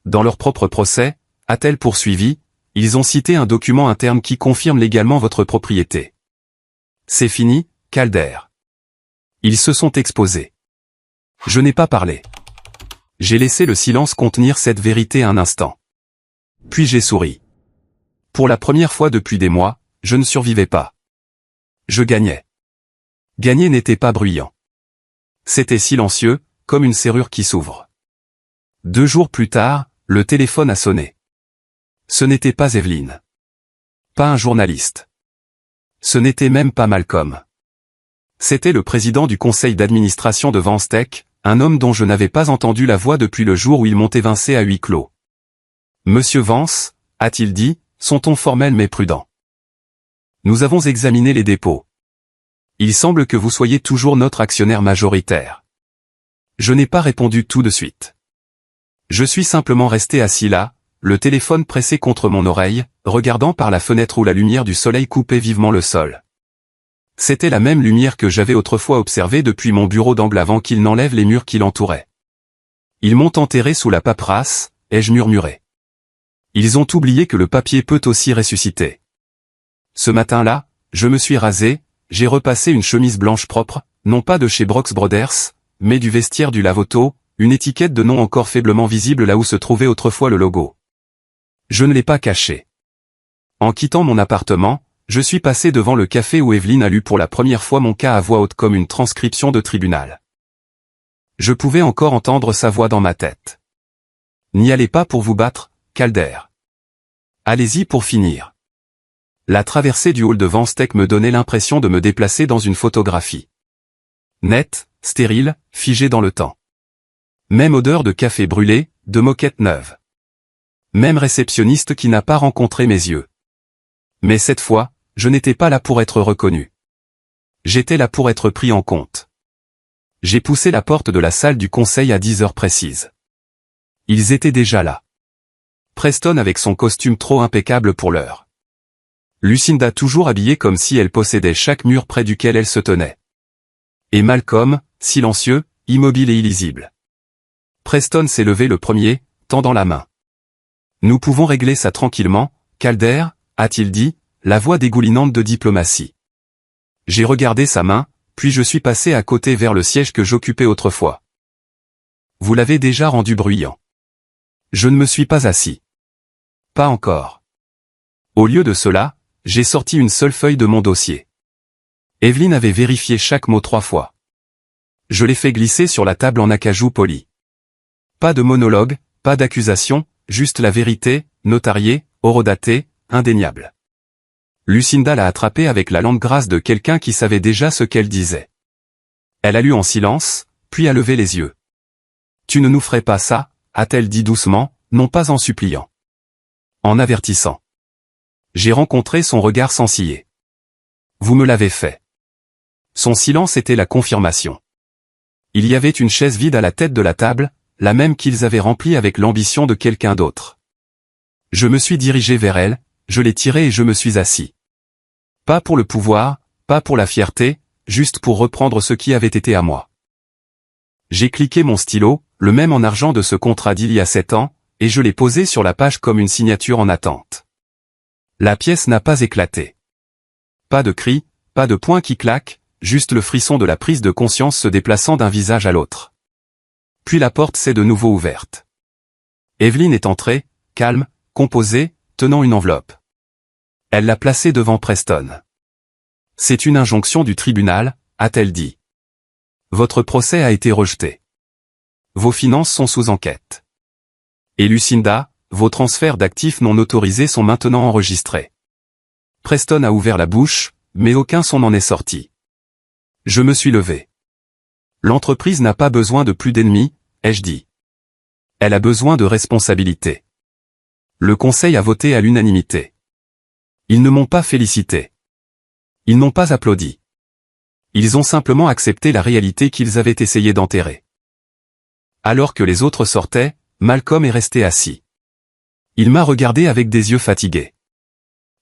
Dans leur propre procès, a-t-elle poursuivi, ils ont cité un document interne qui confirme légalement votre propriété. C'est fini, Calder. Ils se sont exposés. Je n'ai pas parlé. J'ai laissé le silence contenir cette vérité un instant. Puis j'ai souri. Pour la première fois depuis des mois, je ne survivais pas. Je gagnais. Gagner n'était pas bruyant. C'était silencieux, comme une serrure qui s'ouvre. 2 jours plus tard, le téléphone a sonné. Ce n'était pas Evelyne. Pas un journaliste. Ce n'était même pas Malcolm. C'était le président du conseil d'administration de Vanstec, un homme dont je n'avais pas entendu la voix depuis le jour où ils m'ont évincé à huis clos. « Monsieur Vance », a-t-il dit, son ton formel mais prudent. « Nous avons examiné les dépôts. Il semble que vous soyez toujours notre actionnaire majoritaire. » Je n'ai pas répondu tout de suite. Je suis simplement resté assis là, le téléphone pressé contre mon oreille, regardant par la fenêtre où la lumière du soleil coupait vivement le sol. C'était la même lumière que j'avais autrefois observée depuis mon bureau d'angle avant qu'il n'enlève les murs qui l'entouraient. Ils m'ont enterré sous la paperasse, ai-je murmuré. Ils ont oublié que le papier peut aussi ressusciter. Ce matin-là, je me suis rasé, j'ai repassé une chemise blanche propre, non pas de chez Brooks Brothers, mais du vestiaire du lave-auto, une étiquette de nom encore faiblement visible là où se trouvait autrefois le logo. Je ne l'ai pas caché. En quittant mon appartement, je suis passé devant le café où Evelyne a lu pour la première fois mon cas à voix haute comme une transcription de tribunal. Je pouvais encore entendre sa voix dans ma tête. N'y allez pas pour vous battre, Calder. Allez-y pour finir. La traversée du hall de Vanstec me donnait l'impression de me déplacer dans une photographie. Nette, stérile, figée dans le temps. Même odeur de café brûlé, de moquette neuve. Même réceptionniste qui n'a pas rencontré mes yeux. Mais cette fois, je n'étais pas là pour être reconnu. J'étais là pour être pris en compte. J'ai poussé la porte de la salle du conseil à 10 heures précises. Ils étaient déjà là. Preston avec son costume trop impeccable pour l'heure. Lucinda toujours habillée comme si elle possédait chaque mur près duquel elle se tenait. Et Malcolm, silencieux, immobile et illisible. Preston s'est levé le premier, tendant la main. « Nous pouvons régler ça tranquillement, Calder », a-t-il dit, la voix dégoulinante de diplomatie. J'ai regardé sa main, puis je suis passé à côté vers le siège que j'occupais autrefois. Vous l'avez déjà rendu bruyant. Je ne me suis pas assis. Pas encore. Au lieu de cela, j'ai sorti une seule feuille de mon dossier. Evelyne avait vérifié chaque mot 3 fois. Je l'ai fait glisser sur la table en acajou poli. Pas de monologue, pas d'accusation, juste la vérité, notariée, horodatée, indéniable. Lucinda l'a attrapée avec la lente grâce de quelqu'un qui savait déjà ce qu'elle disait. Elle a lu en silence, puis a levé les yeux. « Tu ne nous ferais pas ça ?» a-t-elle dit doucement, non pas en suppliant. En avertissant. J'ai rencontré son regard sans ciller. « Vous me l'avez fait. » Son silence était la confirmation. Il y avait une chaise vide à la tête de la table, la même qu'ils avaient remplie avec l'ambition de quelqu'un d'autre. Je me suis dirigé vers elle, je l'ai tirée et je me suis assis. Pas pour le pouvoir, pas pour la fierté, juste pour reprendre ce qui avait été à moi. J'ai cliqué mon stylo, le même en argent de ce contrat d'il y a 7 ans, et je l'ai posé sur la page comme une signature en attente. La pièce n'a pas éclaté. Pas de cri, pas de poing qui claque, juste le frisson de la prise de conscience se déplaçant d'un visage à l'autre. Puis la porte s'est de nouveau ouverte. Evelyne est entrée, calme, composée, tenant une enveloppe. Elle l'a placée devant Preston. « C'est une injonction du tribunal », a-t-elle dit. « Votre procès a été rejeté. Vos finances sont sous enquête. Et Lucinda, vos transferts d'actifs non autorisés sont maintenant enregistrés. » Preston a ouvert la bouche, mais aucun son n'en est sorti. Je me suis levé. L'entreprise n'a pas besoin de plus d'ennemis, ai-je dit. Elle a besoin de responsabilité. Le conseil a voté à l'unanimité. Ils ne m'ont pas félicité. Ils n'ont pas applaudi. Ils ont simplement accepté la réalité qu'ils avaient essayé d'enterrer. Alors que les autres sortaient, Malcolm est resté assis. Il m'a regardé avec des yeux fatigués.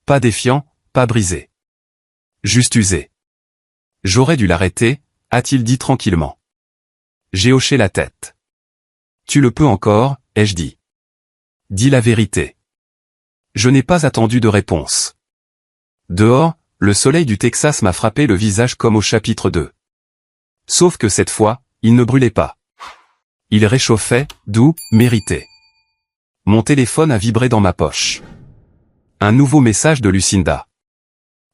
Pas défiant, pas brisé. Juste usé. J'aurais dû l'arrêter, a-t-il dit tranquillement. J'ai hoché la tête. Tu le peux encore, ai-je dit. Dis la vérité. Je n'ai pas attendu de réponse. Dehors, le soleil du Texas m'a frappé le visage comme au chapitre 2. Sauf que cette fois, il ne brûlait pas. Il réchauffait, doux, mérité. Mon téléphone a vibré dans ma poche. Un nouveau message de Lucinda.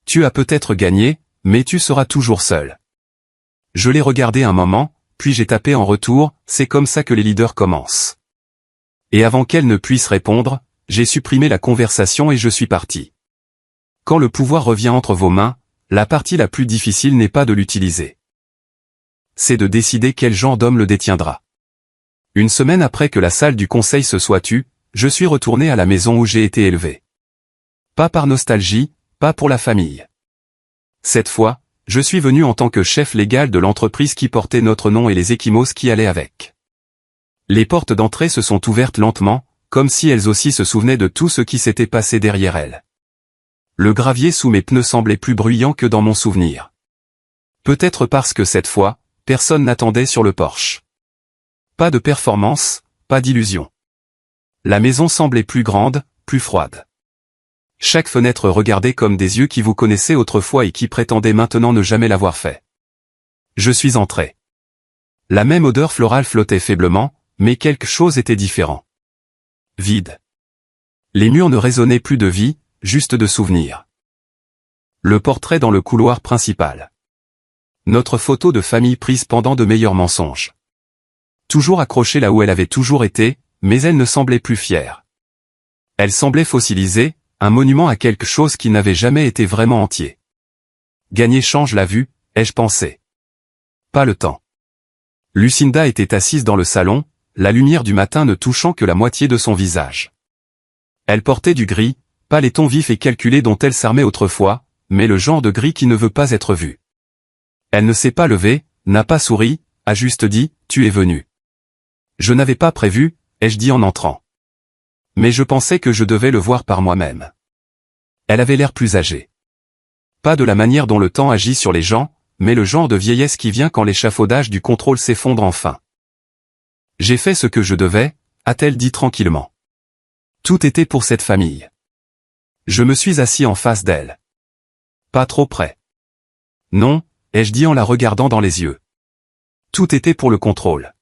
Tu as peut-être gagné, mais tu seras toujours seul. Je l'ai regardé un moment, puis j'ai tapé en retour, c'est comme ça que les leaders commencent. Et avant qu'elle ne puisse répondre, j'ai supprimé la conversation et je suis parti. Quand le pouvoir revient entre vos mains, la partie la plus difficile n'est pas de l'utiliser. C'est de décider quel genre d'homme le détiendra. Une semaine après que la salle du conseil se soit tue, je suis retourné à la maison où j'ai été élevé. Pas par nostalgie, pas pour la famille. Cette fois, je suis venu en tant que chef légal de l'entreprise qui portait notre nom et les échymoses qui allaient avec. Les portes d'entrée se sont ouvertes lentement, comme si elles aussi se souvenaient de tout ce qui s'était passé derrière elles. Le gravier sous mes pneus semblait plus bruyant que dans mon souvenir. Peut-être parce que cette fois, personne n'attendait sur le porche. Pas de performance, pas d'illusion. La maison semblait plus grande, plus froide. Chaque fenêtre regardait comme des yeux qui vous connaissaient autrefois et qui prétendaient maintenant ne jamais l'avoir fait. Je suis entré. La même odeur florale flottait faiblement, mais quelque chose était différent. Vide. Les murs ne résonnaient plus de vie, juste de souvenirs. Le portrait dans le couloir principal. Notre photo de famille prise pendant de meilleurs mensonges. Toujours accrochée là où elle avait toujours été, mais elle ne semblait plus fière. Elle semblait fossilisée, un monument à quelque chose qui n'avait jamais été vraiment entier. Gagner change la vue, ai-je pensé. Pas le temps. Lucinda était assise dans le salon, la lumière du matin ne touchant que la moitié de son visage. Elle portait du gris, pas les tons vifs et calculés dont elle s'armait autrefois, mais le genre de gris qui ne veut pas être vu. Elle ne s'est pas levée, n'a pas souri, a juste dit « Tu es venu ». Je n'avais pas prévu, ai-je dit en entrant. Mais je pensais que je devais le voir par moi-même. Elle avait l'air plus âgée. Pas de la manière dont le temps agit sur les gens, mais le genre de vieillesse qui vient quand l'échafaudage du contrôle s'effondre enfin. J'ai fait ce que je devais, a-t-elle dit tranquillement. Tout était pour cette famille. Je me suis assis en face d'elle. Pas trop près. Non, ai-je dit en la regardant dans les yeux. Tout était pour le contrôle.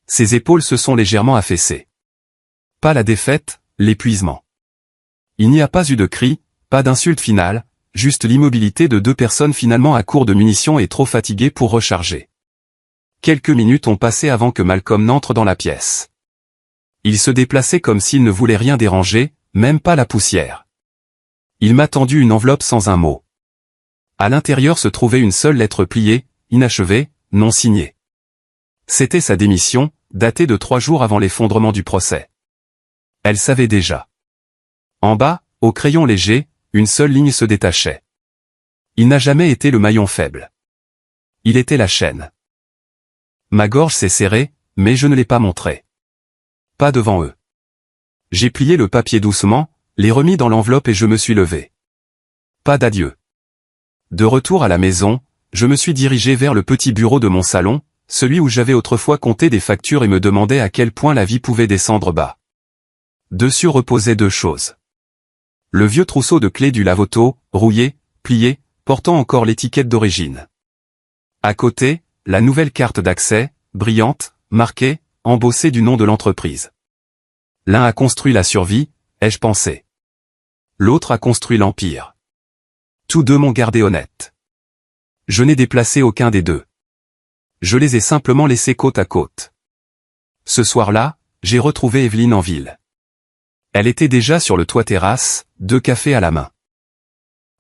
Ses épaules se sont légèrement affaissées. Pas la défaite, l'épuisement. Il n'y a pas eu de cri, pas d'insulte finale, juste l'immobilité de deux personnes finalement à court de munitions et trop fatiguées pour recharger. Quelques minutes ont passé avant que Malcolm n'entre dans la pièce. Il se déplaçait comme s'il ne voulait rien déranger, même pas la poussière. Il m'a tendu une enveloppe sans un mot. À l'intérieur se trouvait une seule lettre pliée, inachevée, non signée. C'était sa démission, datée de 3 jours avant l'effondrement du procès. Elle savait déjà. En bas, au crayon léger, une seule ligne se détachait. Il n'a jamais été le maillon faible. Il était la chaîne. Ma gorge s'est serrée, mais je ne l'ai pas montré. Pas devant eux. J'ai plié le papier doucement, l'ai remis dans l'enveloppe et je me suis levé. Pas d'adieu. De retour à la maison, je me suis dirigé vers le petit bureau de mon salon, celui où j'avais autrefois compté des factures et me demandais à quel point la vie pouvait descendre bas. Dessus reposaient 2 choses. Le vieux trousseau de clés du lave-auto, rouillé, plié, portant encore l'étiquette d'origine. À côté, la nouvelle carte d'accès, brillante, marquée, embossée du nom de l'entreprise. L'un a construit la survie, ai-je pensé. L'autre a construit l'empire. Tous deux m'ont gardé honnête. Je n'ai déplacé aucun des deux. Je les ai simplement laissés côte à côte. Ce soir-là, j'ai retrouvé Evelyne en ville. Elle était déjà sur le toit terrasse, 2 cafés à la main.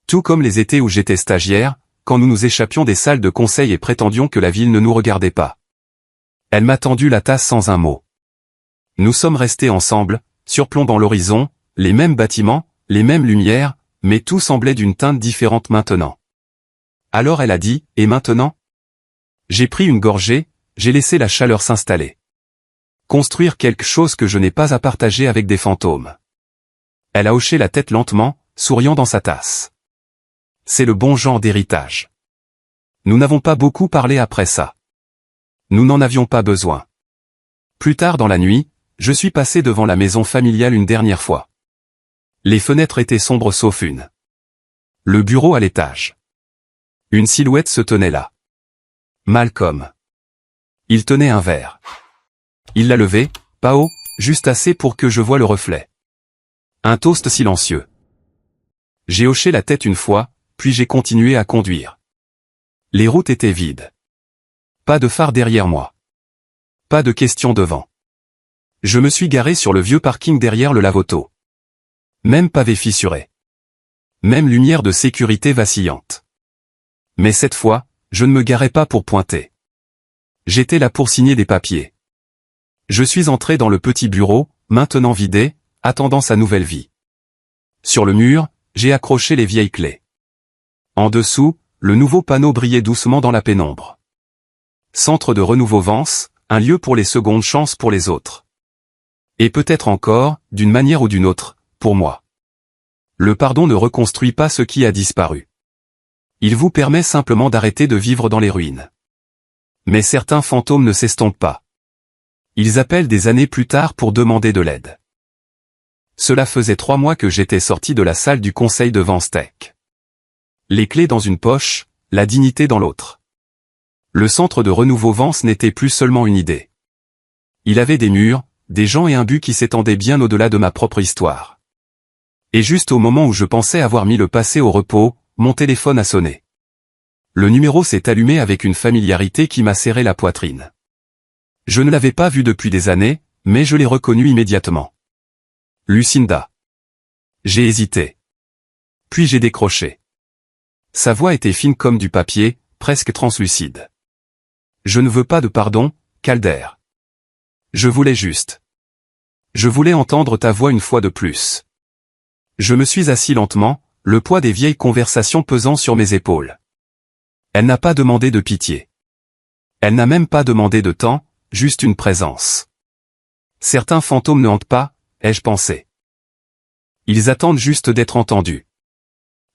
Tout comme les étés où j'étais stagiaire, quand nous nous échappions des salles de conseil et prétendions que la ville ne nous regardait pas. Elle m'a tendu la tasse sans un mot. Nous sommes restés ensemble, surplombant l'horizon, les mêmes bâtiments, les mêmes lumières, mais tout semblait d'une teinte différente maintenant. Alors elle a dit, et maintenant ? J'ai pris une gorgée, j'ai laissé la chaleur s'installer. Construire quelque chose que je n'ai pas à partager avec des fantômes. Elle a hoché la tête lentement, souriant dans sa tasse. C'est le bon genre d'héritage. Nous n'avons pas beaucoup parlé après ça. Nous n'en avions pas besoin. Plus tard dans la nuit, je suis passé devant la maison familiale une dernière fois. Les fenêtres étaient sombres sauf une. Le bureau à l'étage. Une silhouette se tenait là. Malcolm. Il tenait un verre. Il l'a levé, pas haut, juste assez pour que je voie le reflet. Un toast silencieux. J'ai hoché la tête une fois, puis j'ai continué à conduire. Les routes étaient vides. Pas de phare derrière moi. Pas de questions devant. Je me suis garé sur le vieux parking derrière le lave-auto. Même pavé fissuré. Même lumière de sécurité vacillante. Mais cette fois, je ne me garais pas pour pointer. J'étais là pour signer des papiers. Je suis entré dans le petit bureau, maintenant vidé, attendant sa nouvelle vie. Sur le mur, j'ai accroché les vieilles clés. En dessous, le nouveau panneau brillait doucement dans la pénombre. Centre de renouveau Vence, un lieu pour les secondes chances pour les autres. Et peut-être encore, d'une manière ou d'une autre, pour moi. Le pardon ne reconstruit pas ce qui a disparu. Il vous permet simplement d'arrêter de vivre dans les ruines. Mais certains fantômes ne s'estompent pas. Ils appellent des années plus tard pour demander de l'aide. Cela faisait 3 mois que j'étais sorti de la salle du conseil de Vence Tech. Les clés dans une poche, la dignité dans l'autre. Le centre de renouveau Vence n'était plus seulement une idée. Il avait des murs, des gens et un but qui s'étendait bien au-delà de ma propre histoire. Et juste au moment où je pensais avoir mis le passé au repos, mon téléphone a sonné. Le numéro s'est allumé avec une familiarité qui m'a serré la poitrine. Je ne l'avais pas vu depuis des années, mais je l'ai reconnu immédiatement. Lucinda. J'ai hésité. Puis j'ai décroché. Sa voix était fine comme du papier, presque translucide. Je ne veux pas de pardon, Calder. Je voulais juste. Je voulais entendre ta voix une fois de plus. Je me suis assis lentement, le poids des vieilles conversations pesant sur mes épaules. Elle n'a pas demandé de pitié. Elle n'a même pas demandé de temps, juste une présence. Certains fantômes ne hantent pas, ai-je pensé. Ils attendent juste d'être entendus.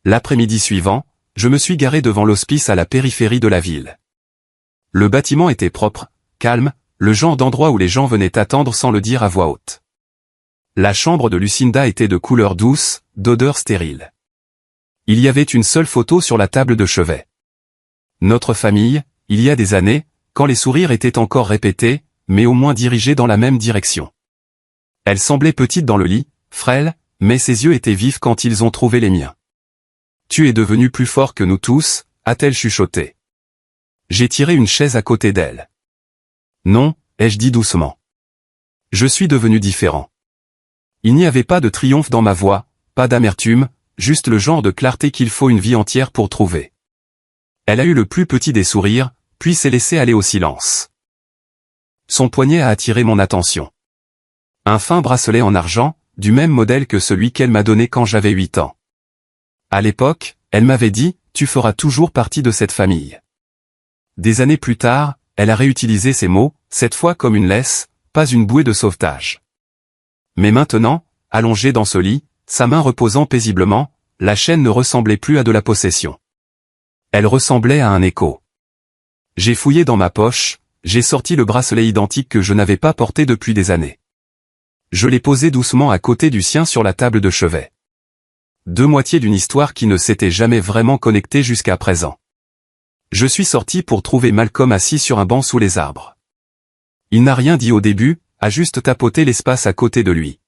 L'après-midi suivant, je me suis garé devant l'hospice à la périphérie de la ville. Le bâtiment était propre, calme, le genre d'endroit où les gens venaient attendre sans le dire à voix haute. La chambre de Lucinda était de couleur douce, d'odeur stérile. Il y avait une seule photo sur la table de chevet. Notre famille, il y a des années, quand les sourires étaient encore répétés, mais au moins dirigés dans la même direction. Elle semblait petite dans le lit, frêle, mais ses yeux étaient vifs quand ils ont trouvé les miens. « Tu es devenu plus fort que nous tous », a-t-elle chuchoté. J'ai tiré une chaise à côté d'elle. « Non », ai-je dit doucement. « Je suis devenu différent. » Il n'y avait pas de triomphe dans ma voix, pas d'amertume, juste le genre de clarté qu'il faut une vie entière pour trouver. Elle a eu le plus petit des sourires, puis s'est laissée aller au silence. Son poignet a attiré mon attention. Un fin bracelet en argent, du même modèle que celui qu'elle m'a donné quand j'avais 8 ans. À l'époque, elle m'avait dit, « Tu feras toujours partie de cette famille. » Des années plus tard, elle a réutilisé ces mots, cette fois comme une laisse, pas une bouée de sauvetage. Mais maintenant, allongée dans ce lit, sa main reposant paisiblement, la chaîne ne ressemblait plus à de la possession. Elle ressemblait à un écho. J'ai fouillé dans ma poche, j'ai sorti le bracelet identique que je n'avais pas porté depuis des années. Je l'ai posé doucement à côté du sien sur la table de chevet. 2 moitiés d'une histoire qui ne s'était jamais vraiment connectée jusqu'à présent. Je suis sorti pour trouver Malcolm assis sur un banc sous les arbres. Il n'a rien dit au début, a juste tapoté l'espace à côté de lui.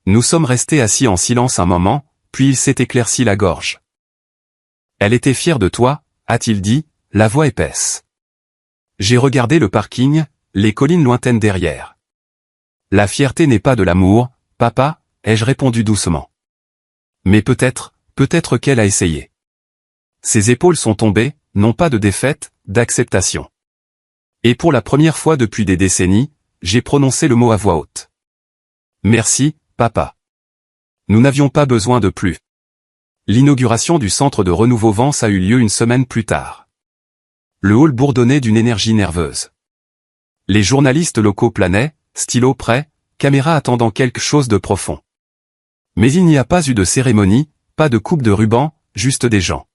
Nous sommes restés assis en silence un moment, puis il s'est éclairci la gorge. « Elle était fière de toi », a-t-il dit, la voix épaisse. J'ai regardé le parking, les collines lointaines derrière. « La fierté n'est pas de l'amour, papa », ai-je répondu doucement. Mais peut-être qu'elle a essayé. Ses épaules sont tombées, non pas de défaite, d'acceptation. Et pour la première fois depuis des décennies, j'ai prononcé le mot à voix haute. Merci, papa. Nous n'avions pas besoin de plus. L'inauguration du centre de renouveau Vence a eu lieu une semaine plus tard. Le hall bourdonnait d'une énergie nerveuse. Les journalistes locaux planaient, stylo prêt, caméra attendant quelque chose de profond. Mais il n'y a pas eu de cérémonie, pas de coupe de ruban, juste des gens.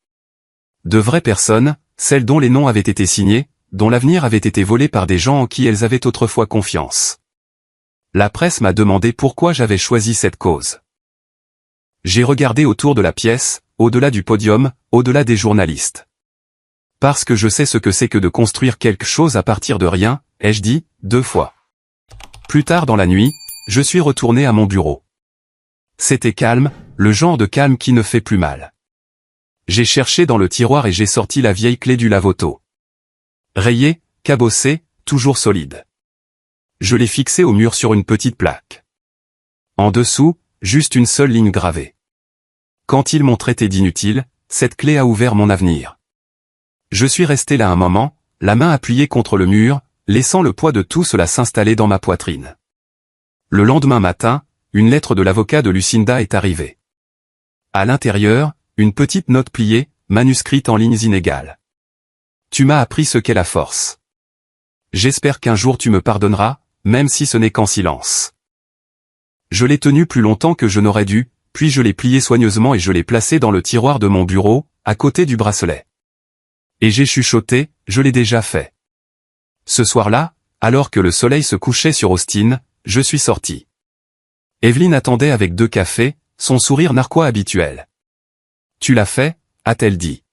De vraies personnes, celles dont les noms avaient été signés, dont l'avenir avait été volé par des gens en qui elles avaient autrefois confiance. La presse m'a demandé pourquoi j'avais choisi cette cause. J'ai regardé autour de la pièce, au-delà du podium, au-delà des journalistes. Parce que je sais ce que c'est que de construire quelque chose à partir de rien, ai-je dit, 2 fois. Plus tard dans la nuit, je suis retourné à mon bureau. C'était calme, le genre de calme qui ne fait plus mal. J'ai cherché dans le tiroir et j'ai sorti la vieille clé du lave-auto. Rayée, cabossée, toujours solide. Je l'ai fixée au mur sur une petite plaque. En dessous, juste une seule ligne gravée. Quand ils m'ont traité d'inutile, cette clé a ouvert mon avenir. Je suis resté là un moment, la main appuyée contre le mur, laissant le poids de tout cela s'installer dans ma poitrine. Le lendemain matin, une lettre de l'avocat de Lucinda est arrivée. À l'intérieur, une petite note pliée, manuscrite en lignes inégales. Tu m'as appris ce qu'est la force. J'espère qu'un jour tu me pardonneras, même si ce n'est qu'en silence. Je l'ai tenue plus longtemps que je n'aurais dû, puis je l'ai pliée soigneusement et je l'ai placée dans le tiroir de mon bureau, à côté du bracelet. Et j'ai chuchoté, je l'ai déjà fait. Ce soir-là, alors que le soleil se couchait sur Austin, je suis sorti. Evelyn attendait avec 2 cafés, son sourire narquois habituel. Tu l'as fait, a-t-elle dit.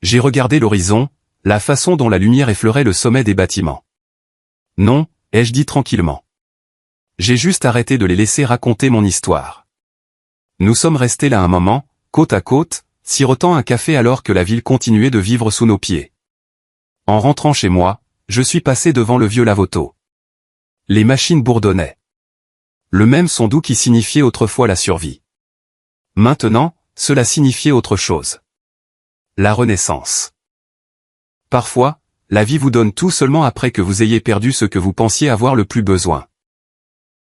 J'ai regardé l'horizon, la façon dont la lumière effleurait le sommet des bâtiments. Non, ai-je dit tranquillement. J'ai juste arrêté de les laisser raconter mon histoire. Nous sommes restés là un moment, côte à côte, sirotant un café alors que la ville continuait de vivre sous nos pieds. En rentrant chez moi, je suis passé devant le vieux lave-auto. Les machines bourdonnaient. Le même son doux qui signifiait autrefois la survie. Maintenant, cela signifiait autre chose. La renaissance. Parfois, la vie vous donne tout seulement après que vous ayez perdu ce que vous pensiez avoir le plus besoin.